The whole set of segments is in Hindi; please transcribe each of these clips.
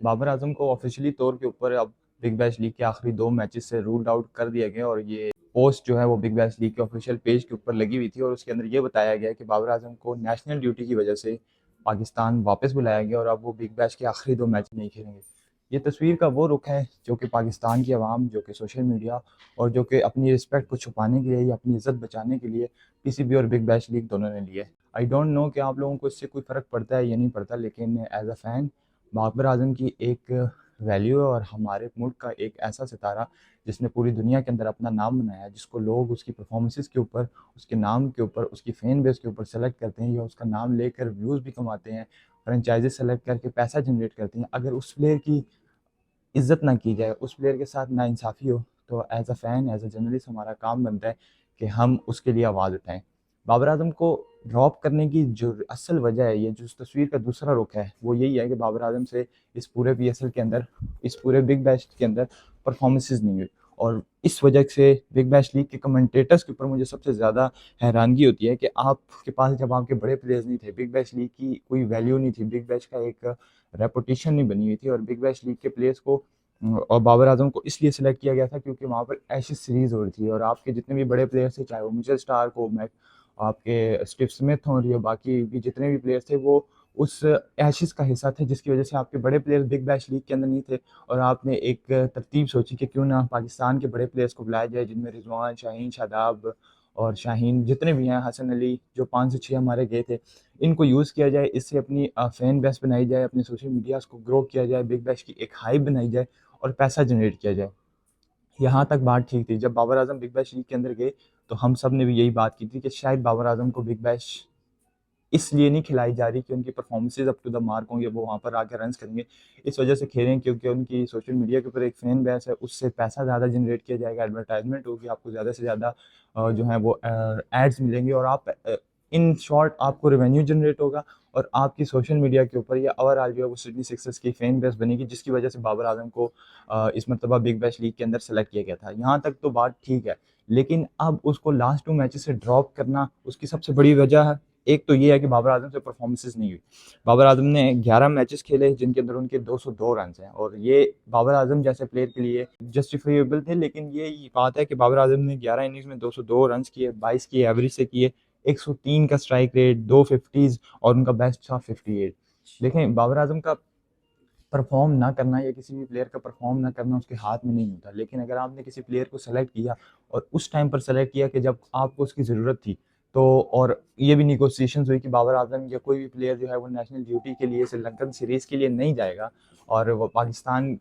बाबर आजम को ऑफिशियली तौर के ऊपर अब बिग बैश लीग के आखिरी 2 मैचेस से रूल्ड आउट कर दिया गया और ये पोस्ट जो है वो बिग बैश लीग के ऑफिशियल पेज के ऊपर लगी हुई थी और उसके अंदर ये बताया गया कि बाबर आजम को नेशनल ड्यूटी की वजह से पाकिस्तान वापस बुलाया गया और अब वो बिग बैश के आखिरी 2 मैच नहीं खेलेंगे। ये तस्वीर का वो रुख है जो कि पाकिस्तान की आवाम, जो कि सोशल मीडिया और जो कि अपनी रिस्पेक्ट को छुपाने के लिए या अपनी इज़्ज़त बचाने के लिए पीसीबी और बिग बैश लीग दोनों ने लिए। आई डोंट नो कि आप लोगों को इससे कोई फ़र्क पड़ता है या नहीं पड़ता, लेकिन as a fan Babar Azam की एक वैल्यू है और हमारे मुल्क का एक ऐसा सितारा जिसने पूरी दुनिया के अंदर अपना नाम बनाया है, जिसको लोग उसकी परफॉर्मेंसेस के ऊपर, उसके नाम के ऊपर, उसकी फ़ैन बेस के ऊपर सेलेक्ट करते हैं या उसका नाम लेकर व्यूज़ भी कमाते हैं, फ्रेंचाइज़ी सेलेक्ट करके पैसा जनरेट करते हैं। अगर उस प्लेयर की इज़्ज़त ना की जाए, उस प्लेयर के साथ नाइंसाफ़ी हो, तो as a fan, as a journalist हमारा काम बनता है कि हम उसके लिए आवाज़ उठाएँ। बाबर आज़म को ड्रॉप करने की जो असल वजह है, ये जो इस तस्वीर का दूसरा रुख है, वो यही है कि बाबर आज़म से इस पूरे पीएसएल के अंदर, इस पूरे बिग बैश के अंदर परफ़ॉर्मेंसेज़ नहीं हुई और इस वजह से बिग बैश लीग के कमेंटेटर्स के ऊपर मुझे सबसे ज़्यादा हैरानगी होती है कि आपके पास जब आपके बड़े प्लेयर्स नहीं थे, बिग बैश लीग की कोई वैल्यू नहीं थी, बिग बैश का एक रेपुटेशन नहीं बनी हुई थी और बिग बैश लीग के प्लेयर्स को और बाबर आजम को इसलिए सिलेक्ट किया गया था क्योंकि वहाँ पर एशेज़ सीरीज़ हो रही थी और आपके जितने भी बड़े प्लेयर्स थे, चाहे वो मिचेल स्टार्क हो, मैक आपके स्टीव स्मिथ हों या बाकी भी जितने भी प्लेयर्स थे, वो उस एशेज़ का हिस्सा थे, जिसकी वजह से आपके बड़े प्लेयर्स बिग बैश लीग के अंदर नहीं थे और आपने एक तरतीब सोची कि क्यों ना पाकिस्तान के बड़े प्लेयर्स को बुलाया जाए, जिनमें रिजवान, शाहीन, शादाब और शाहीन जितने भी हैं, हसन अली जो 5 से 6 हमारे गए थे, इनको यूज़ किया जाए, इससे अपनी फ़ैन बेस बनाई जाए, अपने सोशल मीडियाज़ को ग्रो किया जाए, बिग बैश की एक हाइप बनाई जाए और पैसा जनरेट किया जाए। यहाँ तक बात ठीक थी। जब बाबर आज़म बिग बैश लीग के अंदर गए, तो हम सब ने भी यही बात की थी कि शायद बाबर आज़म को बिग बैश इसलिए नहीं खिलाई जा रही कि उनकी परफॉर्मेंसेज़ अप टू द मार्क होंगे, वो वहाँ पर आके रन्स करेंगे। इस वजह से खेलें क्योंकि उनकी सोशल मीडिया के ऊपर एक फ़ैन बेस है, उससे पैसा ज़्यादा जनरेट किया जाएगा, एडवर्टाइज़मेंट होगी, आपको ज़्यादा से ज़्यादा जो है वो एड्स मिलेंगे और आप इन शॉर्ट आपको रेवेन्यू जनरेट होगा और आपकी सोशल मीडिया के ऊपर या ओवरऑल जो है वो सिडनी सिक्सर्स की फ़ैन बेस बनेगी, जिसकी वजह से बाबर आज़म को इस मर्तबा बिग बैश लीग के अंदर सेलेक्ट किया गया था। यहाँ तक तो बात ठीक है, लेकिन अब उसको लास्ट 2 मैचेज़ से ड्रॉप करना, उसकी सबसे बड़ी वजह है एक तो ये है कि बाबर आज़म से परफॉर्मेंसेस नहीं हुई। बाबर आज़म ने 11 मैचेस खेले जिनके अंदर उनके 202 रन्स हैं और ये बाबर आज़म जैसे प्लेयर के लिए जस्टिफिएबल थे, लेकिन ये बात है कि बाबर आज़म ने 11 इनिंग्स में 202 रन्स किए, 22 की एवरेज से किए, 103 का स्ट्राइक रेट, 2 फिफ्टीज़ और उनका बेस्ट था 58। देखें, बाबर आज़म का परफॉर्म ना करना या किसी भी प्लेयर का परफॉर्म ना करना उसके हाथ में नहीं होता, लेकिन अगर आपने किसी प्लेयर को सेलेक्ट किया और उस टाइम पर सेलेक्ट किया कि जब आपको उसकी ज़रूरत थी, तो और ये भी निगोसिएशंस हुई कि बाबर आजम या कोई भी प्लेयर जो है वो नेशनल ड्यूटी के लिए श्रीलंकन सीरीज़ के लिए नहीं जाएगा और वो पाकिस्तान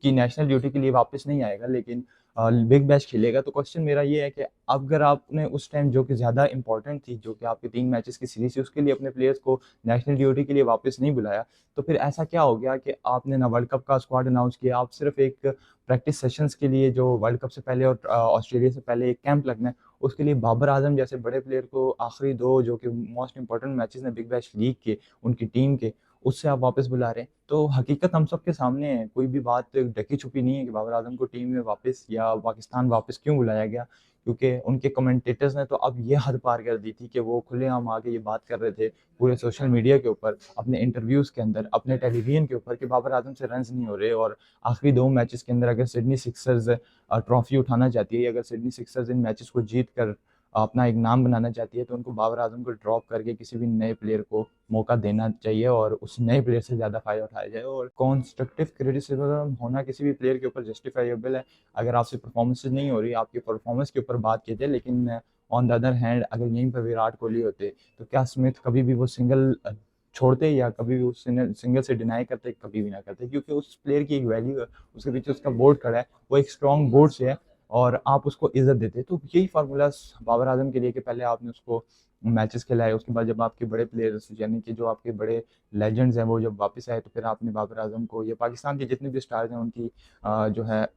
की नेशनल ड्यूटी के लिए वापस नहीं आएगा, लेकिन बिग बैश खेलेगा। तो क्वेश्चन मेरा ये है कि अगर आपने उस टाइम जो कि ज़्यादा इंपॉर्टेंट थी, जो कि आपके 3 मैचेस की सीरीज़ थी, उसके लिए अपने प्लेयर्स को नेशनल ड्यूटी के लिए वापस नहीं बुलाया, तो फिर ऐसा क्या हो गया कि आपने ना वर्ल्ड कप का स्क्वाड अनाउंस किया, आप सिर्फ एक प्रैक्टिस सेशंस के लिए जो वर्ल्ड कप से पहले और ऑस्ट्रेलिया से पहले एक कैंप लगना है, उसके लिए बाबर आजम जैसे बड़े प्लेयर को आखिरी 2 जो कि मोस्ट इंपॉर्टेंट मैचेस हैं बिग बैश लीग के, उनकी टीम के, उससे आप वापस बुला रहे हैं। तो हकीकत हम सबके सामने है, कोई भी बात ढकी-छुपी नहीं है कि बाबर आज़म को टीम में वापस या पाकिस्तान वापस क्यों बुलाया गया, क्योंकि उनके कमेंटेटर्स ने तो अब ये हद पार कर दी थी कि वो खुलेआम आके ये बात कर रहे थे, पूरे सोशल मीडिया के ऊपर, अपने इंटरव्यूज़ के अंदर, अपने टेलीविज़न के ऊपर कि बाबर आज़म से रन्स नहीं हो रहे और आखिरी 2 मैचेस के अंदर अगर सिडनी सिक्सर्स ट्रॉफ़ी उठाना चाहती है या अगर सिडनी सिक्सर्स इन मैचेस को जीत कर अपना एक नाम बनाना चाहती है, तो उनको बाबर आज़म को ड्रॉप करके किसी भी नए प्लेयर को मौका देना चाहिए और उस नए प्लेयर से ज़्यादा फ़ायदा उठाया जाए और कंस्ट्रक्टिव क्रिटिसिज्म होना किसी भी प्लेयर के ऊपर जस्टिफाइबल है। अगर आपसे परफॉर्मेंसेज़ नहीं हो रही, आपकी परफॉर्मेंस के ऊपर बात की जाए, लेकिन ऑन द अदर हैंड अगर यहीं पर विराट कोहली होते, तो क्या स्मिथ कभी भी वो सिंगल छोड़ते या कभी भी उस सिंगल से डिनाई करते? कभी भी ना करते, क्योंकि उस प्लेयर की एक वैल्यू है, उसके पीछे उसका बोर्ड खड़ा है, वो एक स्ट्रॉन्ग बोर्ड से है और आप उसको इज़्ज़त देते। तो यही फ़ॉर्मूला बाबर आज़म के लिए कि पहले आपने उसको मैचेस खिलाए, उसके बाद जब आपके बड़े प्लेयर्स यानी कि जो आपके बड़े लेजेंड्स हैं वो जब वापस आए, तो फिर आपने बाबर आज़म को या पाकिस्तान के जितने भी स्टार्स हैं उनकी जो है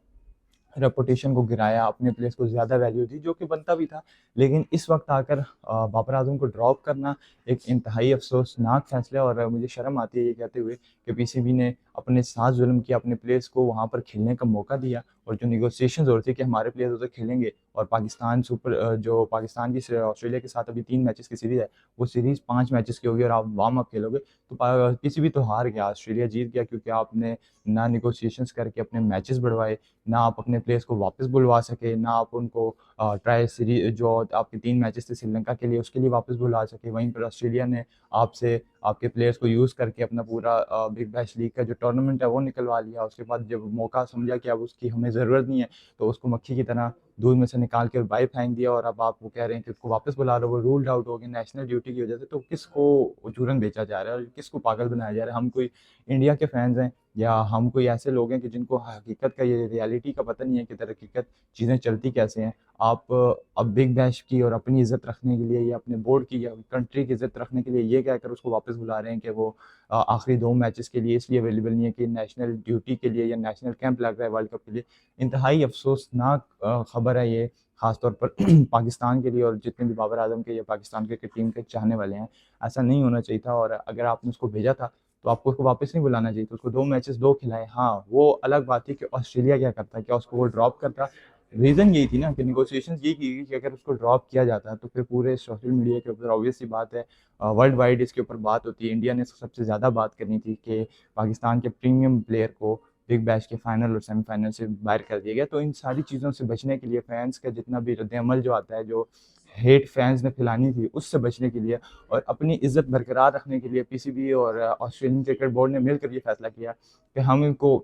रेपुटेशन को गिराया, अपने प्लेयर्स को ज़्यादा वैल्यू दी, जो कि बनता भी था। लेकिन इस वक़्त आकर बाबर आज़म को ड्रॉप करना एक इंतहाई अफ़सोसनाक फ़ैसला है और मुझे शर्म आती है ये कहते हुए कि पीसीबी ने अपने साथ ज़ुल्म किया, अपने प्लेयर्स को वहाँ पर खेलने का मौका दिया और जो नेगोशिएशंस हो रही थी कि हमारे प्लेयर्स उधर खेलेंगे और पाकिस्तान जो पाकिस्तान की ऑस्ट्रेलिया के साथ अभी 3 मैचेस की सीरीज़ है, वो सीरीज़ 5 मैचेस की होगी और आप वार्म अप खेलोगे तो पीसीबी तो हार गया, ऑस्ट्रेलिया जीत गया क्योंकि आपने ना नेगोशिएशंस करके अपने मैचेस बढ़वाए, ना आप अपने प्लेयर्स को वापस बुलवा सके, ना आप उनको ट्राई सीरीज जो आपके 3 मैचेस थे श्रीलंका के लिए उसके लिए वापस बुला सके। वहीं पर ऑस्ट्रेलिया ने आपसे आपके प्लेयर्स को यूज़ करके अपना पूरा बिग बैश लीग का जो टूर्नामेंट है वो निकलवा लिया। उसके बाद जब मौका समझा कि अब उसकी हमें ज़रूरत नहीं है, तो उसको मक्खी की तरह दूध में से निकाल के बाहर फेंक दिया और अब आप वो कह रहे हैं कि उसको वापस बुला लो, वो रूल्ड आउट हो गया नेशनल ड्यूटी की वजह से। तो किसको चूरन बेचा जा रहा है और किसको पागल बनाया जा रहा है? हम कोई इंडिया के फैंस हैं या हम कोई ऐसे लोग हैं कि जिनको हकीकत का, ये रियलिटी का पता नहीं है कि दर हकीकत चीज़ें चलती कैसे हैं? आप अब बिग बैश की और अपनी इज़्ज़त रखने के लिए या अपने बोर्ड की या कंट्री की इज़्ज़त रखने के लिए ये कहकर उसको वापस बुला रहे हैं कि वो आखिरी 2 मैचेस के लिए इसलिए अवेलेबल नहीं है कि नेशनल ड्यूटी के लिए या नेशनल कैंप लग रहा है वर्ल्ड कप के लिए। इंतहाई अफ़सोसनाक खबर है ये, ख़ास तौर पर पाकिस्तान के लिए और जितने भी बाबर आज़म के या पाकिस्तान क्रिकेट टीम के चाहने वाले हैं। ऐसा नहीं होना चाहिए था और अगर आपने उसको भेजा था तो आपको उसको वापस नहीं बुलाना चाहिए था। उसको 2 मैचेस 2 खिलाए। हाँ, वो अलग बात थी कि ऑस्ट्रेलिया क्या करता? क्या उसको वो ड्रॉप करता? रीज़न यही थी ना कि नेगोशिएशंस यही की गई कि अगर उसको ड्रॉप किया जाता है तो फिर पूरे सोशल मीडिया के ऊपर ऑब्वियस सी बात है, वर्ल्ड वाइड इसके ऊपर बात होती है। इंडिया ने सबसे ज़्यादा बात करनी थी कि पाकिस्तान के प्रीमियम प्लेयर को बिग बैश के फाइनल और सेमीफाइनल से बाहर कर दिया गया। तो इन सारी चीज़ों से बचने के लिए फैंस का जितना भी रद्द-ए-अमल जो आता है, जो हेट फैंस ने फैलानी थी, उससे बचने के लिए और अपनी इज़्ज़त बरकरार रखने के लिए पीसीबी और ऑस्ट्रेलियन क्रिकेट बोर्ड ने मिलकर ये फैसला किया कि हम इनको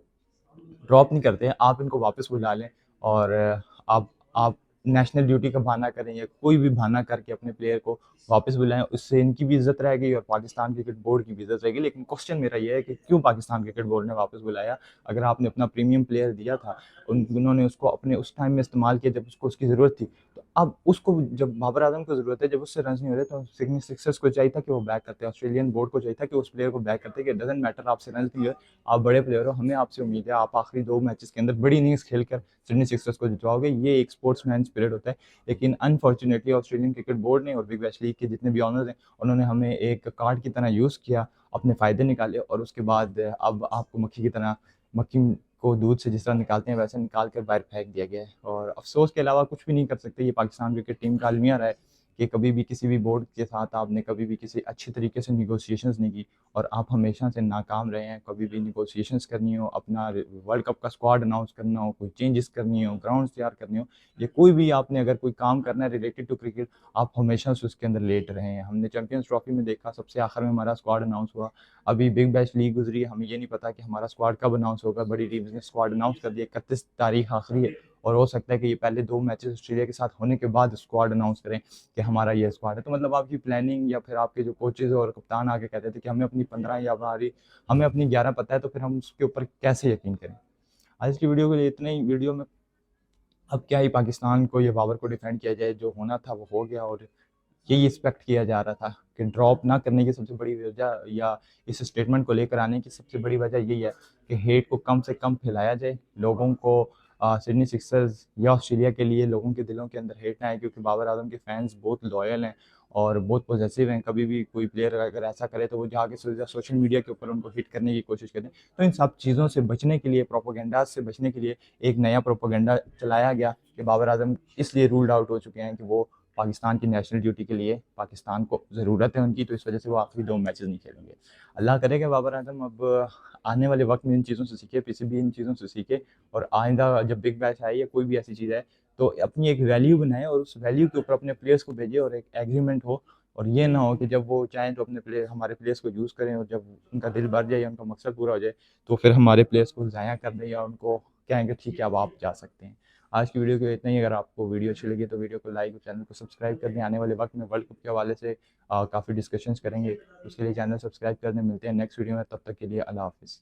ड्रॉप नहीं करते हैं, आप इनको वापस बुला लें और आप नेशनल ड्यूटी का बहाना करें या कोई भी बहाना करके अपने प्लेयर को वापस बुलाएं। उससे इनकी भी इज्जत रहेगी और पाकिस्तान क्रिकेट बोर्ड की भी इज्जत रहेगी। लेकिन क्वेश्चन मेरा ये है कि क्यों पाकिस्तान क्रिकेट बोर्ड ने वापस बुलाया? अगर आपने अपना प्रीमियम प्लेयर दिया था, उन्होंने उसको अपने उस टाइम में इस्तेमाल किया जब उसको उसकी ज़रूरत थी, तो अब उसको जब बाबर आजम को ज़रूरत है, जब उससे रन नहीं हो रहे, तो सिडनी सिक्सर्स को चाहिए था कि वो बैक करते, ऑस्ट्रेलियन बोर्ड को चाहिए था कि उस प्लेयर को बैक करते, कि डजंट मैटर आपसे रन नहीं हो, आप बड़े प्लेयर हो, हमें आपसे उम्मीद है आप आखिरी 2 मैचेस के अंदर बड़ी इनिंग्स खेलकर सिडनी सिक्सर्स को जितवाओगे। ये एक स्पोर्ट्समैन स्पिरिट होता है। लेकिन अनफॉर्चुनेटली ऑस्ट्रेलियन क्रिकेट बोर्ड ने और बिग बैश लीग के जितने भी ऑनर्स हैं, उन्होंने हमें एक कार्ड की तरह यूज़ किया, अपने फ़ायदे निकाले और उसके बाद अब आपको मक्खी की तरह, मक्खी को दूध से जिस तरह निकालते हैं वैसे निकाल कर बाहर फेंक दिया गया है और अफ़सोस के अलावा कुछ भी नहीं कर सकते। ये पाकिस्तान क्रिकेट टीम का अलमिया रहा है कि कभी भी किसी भी बोर्ड के साथ आपने कभी भी किसी अच्छी तरीके से नेगोशिएशंस नहीं की और आप हमेशा से नाकाम रहे हैं। कभी भी नेगोशिएशंस करनी हो, अपना वर्ल्ड कप का स्क्वाड अनाउंस करना हो, कोई चेंजेस करनी हो, ग्राउंड्स तैयार करनी हो, या कोई भी आपने अगर कोई काम करना है रिलेटेड टू क्रिकेट, आप हमेशा से उसके अंदर लेट रहे हैं। हमने चैंपियंस ट्रॉफी में देखा, सबसे आखिर में हमारा स्क्वाड अनाउंस हुआ। अभी बिग बैश लीग गुजरी, हमें ये नहीं पता कि हमारा स्क्वाड कब अनाउंस होगा। बड़ी टीम्स ने स्क्वाड अनाउंस कर दिया, 31 तारीख आखिरी है और हो सकता है कि ये पहले 2 मैचेस ऑस्ट्रेलिया के साथ होने के बाद स्क्वाड अनाउंस करें कि हमारा ये स्क्वाड है। तो मतलब आपकी प्लानिंग या फिर आपके जो कोचेज़ और कप्तान आके कहते थे कि हमें अपनी 15 या हमें अपनी 11 पता है, तो फिर हम उसके ऊपर कैसे यकीन करें? आज की वीडियो के लिए इतना ही। वीडियो में अब क्या ही पाकिस्तान को या बाबर को डिफेंड किया जाए, जो होना था वो हो गया और यही एक्सपेक्ट किया जा रहा था कि ड्रॉप ना करने की सबसे बड़ी वजह या इस स्टेटमेंट को लेकर आने की सबसे बड़ी वजह यही है कि हेट को कम से कम फैलाया जाए, लोगों को सिडनी सिक्सर्स या ऑस्ट्रेलिया के लिए लोगों के दिलों के अंदर हेट ना आए, क्योंकि बाबर आजम के फैंस बहुत लॉयल हैं और बहुत पॉजिटिव हैं। कभी भी कोई प्लेयर अगर ऐसा करे तो वो जाके सोशल मीडिया के ऊपर उनको हिट करने की कोशिश करते हैं। तो इन सब चीज़ों से बचने के लिए, प्रोपोगंडा से बचने के लिए एक नया प्रोपोगंडा चलाया गया कि बाबर आजम इसलिए रूल्ड आउट हो चुके हैं कि वो पाकिस्तान की नेशनल ड्यूटी के लिए, पाकिस्तान को ज़रूरत है उनकी, तो इस वजह से वो आखिरी 2 मैचेस नहीं खेलेंगे। अल्लाह करे कि बाबर आजम अब आने वाले वक्त में इन चीज़ों से सीखे, पीसीबी इन चीज़ों से सीखे और आइंदा जब बिग बैश आए या कोई भी ऐसी चीज़ आए तो अपनी एक वैल्यू बनाए और उस वैल्यू के ऊपर अपने प्लेयर्स को भेजे और एक एग्रीमेंट हो। और ये ना हो कि जब वो चाहें तो अपने प्लेयर, हमारे प्लेयर्स को यूज़ करें और जब उनका दिल भर जाए या उनका मकसद पूरा हो जाए तो फिर हमारे प्लेयर्स को ज़ाया कर दें या उनको कहें कि ठीक है अब आप जा सकते हैं। आज की वीडियो के लिए इतना ही। अगर आपको वीडियो अच्छी लगी तो वीडियो को लाइक और चैनल को सब्सक्राइब कर दें। आने वाले वक्त में वर्ल्ड कप के हवाले से काफ़ी डिस्कशंस करेंगे, उसके लिए चैनल सब्सक्राइब कर दें। मिलते हैं नेक्स्ट वीडियो में, तब तक के लिए अल्लाह हाफ़िज़।